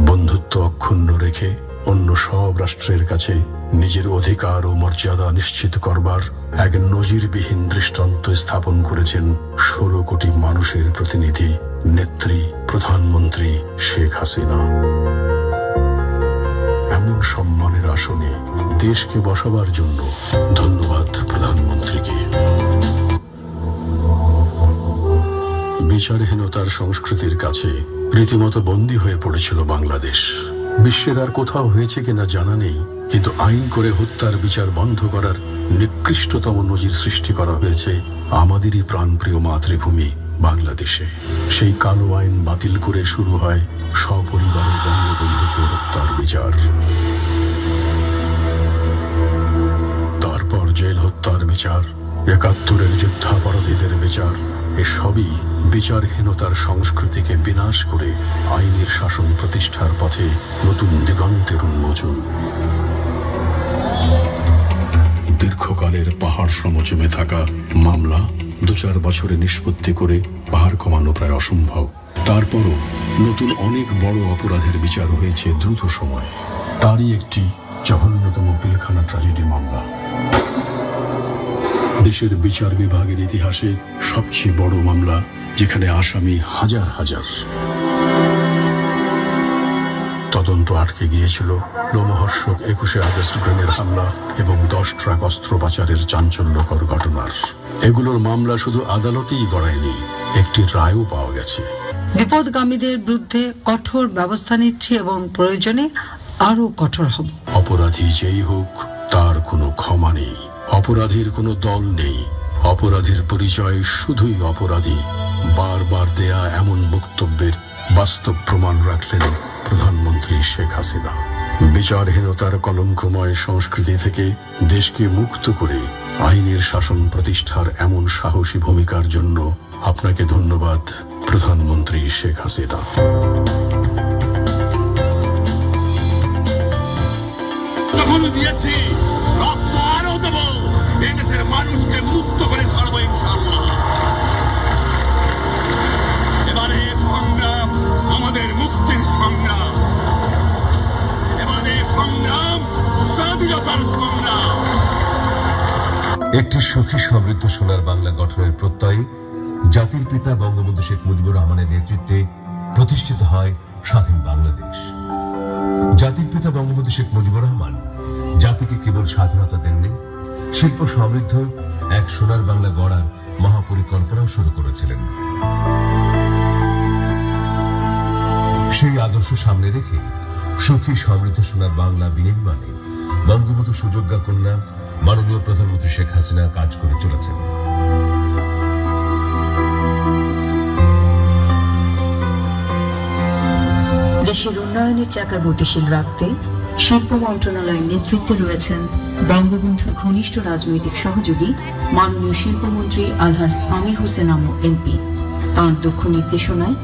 বন্ধুত্ব অক্ষুণ্ণ রেখে অন্য সব রাষ্ট্রের কাছে নিজের অধিকার ও মর্যাদা নিশ্চিত করবার এক নজিরবিহীন দৃষ্টান্ত স্থাপন করেছেন 16 কোটি মানুষের প্রতিনিধি নেত্রী প্রধানমন্ত্রী শেখ হাসিনা। এমন সম্মানের আসনে দেশকে বসাবার জন্য ধন্যবাদ প্রধানমন্ত্রীকে। বিচারহীনতার সংস্কৃতির কাছে রীতিমতো বন্দী হয়ে পড়েছিল বাংলাদেশ। বিশ্বের আর কোথাও হয়েছে কিনা জানা নেই, কিন্তু আইন করে হত্যার বিচার বন্ধ করার নিকৃষ্টতম নজির সৃষ্টি করা হয়েছে আমাদেরই প্রাণপ্রিয় মাতৃভূমি বাংলাদেশে। সেই কালো আইন বাতিল করে শুরু হয় সপরিবারে বঙ্গবন্ধুকে হত্যার বিচার। তারপর জেল হত্যার বিচার, 71-এর যুদ্ধাপরাধীদের বিচার, এসবই বিচারহীনতার সংস্কৃতিকে বিনাশ করে আইনের শাসন প্রতিষ্ঠার পথে নতুন দিগন্তের উন্মোচন। দীর্ঘকালের পাহাড় সম জমে থাকা মামলা 2-4 বছরে নিষ্পত্তি করে পাহাড় কমানো প্রায় অসম্ভব। তারপরও নতুন অনেক বড় অপরাধের বিচার হয়েছে দ্রুত সময়ে। তারই একটি জঘন্যতম পিলখানা ট্র্যাজেডি মামলা। দেশের বিচার বিভাগের ইতিহাসে সবচেয়ে বড় মামলা, যেখানে আসামি হাজার হাজার। তদন্ত আটকে গিয়েছিল লোমহর্ষক 21শে আগস্ট গ্রেনেড হামলা এবং 10 ট্রাক অস্ত্র পাচারের চাঞ্চল্যকর ঘটনার। এগুলোর মামলা শুধু আদালতেই গড়ায়নি, একটি রায়ও পাওয়া গেছে। বিপদগামীদের বিরুদ্ধে কঠোর ব্যবস্থা নিচ্ছে এবং প্রয়োজনে আরো কঠোর হব। অপরাধী যেই হোক, তার কোনো ক্ষমা নেই। অপরাধীর কোনো দল নেই, অপরাধীর পরিচয় শুধুই অপরাধী। বারবার দেয়া এমন বক্তব্যের বাস্তব প্রমাণ রাখলেন প্রধানমন্ত্রী শেখ হাসিনা। বিচারহীনতার কলঙ্কময় সংস্কৃতি থেকে দেশকে মুক্ত করে আইনের শাসন প্রতিষ্ঠার এমন সাহসী ভূমিকার জন্য আপনাকে ধন্যবাদ প্রধানমন্ত্রী শেখ হাসিনা। তখনও দিয়েছি, রক্ত আরো দেব, এই দেশের মানুষকে মুক্ত করে ছাড়বো ইনশাআল্লাহ। এবারে সংগ্রাম আমাদের মুক্তির সংগ্রাম, এবারে সংগ্রাম স্বাধীনতার সংগ্রাম। একটি সুখী সমৃদ্ধ সোনার বাংলা গঠনের প্রত্যয়ে জাতির পিতা বঙ্গবন্ধু শেখ মুজিবুর রহমানের নেতৃত্বে প্রতিষ্ঠিত হয় স্বাধীন বাংলাদেশ। জাতির পিতা বঙ্গবন্ধু শেখ মুজিবুর রহমান জাতিকে কেবল স্বাধীনতা দেননি, শিল্প সমৃদ্ধ এক সোনার বাংলা গড়ার মহাপরিকল্পনাও শুরু করেছিলেন। সেই আদর্শ সামনে রেখে সুখী সমৃদ্ধ সোনার বাংলা বিনির্মাণে বঙ্গবন্ধু সুযোগ্যা কন্যা মাননীয় প্রধানমন্ত্রী শেখ হাসিনা কাজ করে চলেছেন। দেশের উন্নয়নের চাকা গতিশীল রাখতে শিল্প মন্ত্রণালয়ের নেতৃত্বে রয়েছেন বঙ্গবন্ধুর ঘনিষ্ঠ রাজনৈতিক সহযোগী মাননীয় শিল্পমন্ত্রী আলহাজ আমির হোসেন আমু এমপি। তাঁর দক্ষ নির্দেশনায়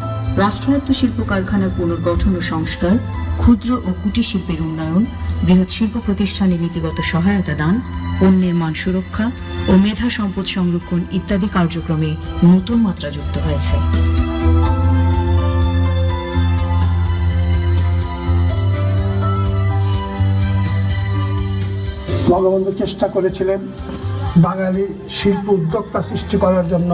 রাষ্ট্রায়ত্ত শিল্প কারখানার পুনর্গঠন ও সংস্কার, ক্ষুদ্র ও কুটির শিল্পের উন্নয়ন, বৃহৎ শিল্প প্রতিষ্ঠানে নীতিগত সহায়তা দান, পণ্যের মান সুরক্ষা ও মেধা সম্পদ সংরক্ষণ ইত্যাদি কার্যক্রমে নতুন মাত্রা যুক্ত হয়েছে। বঙ্গবন্ধু চেষ্টা করেছিলেন বাঙালি শিল্প উদ্যোক্তা সৃষ্টি করার জন্য।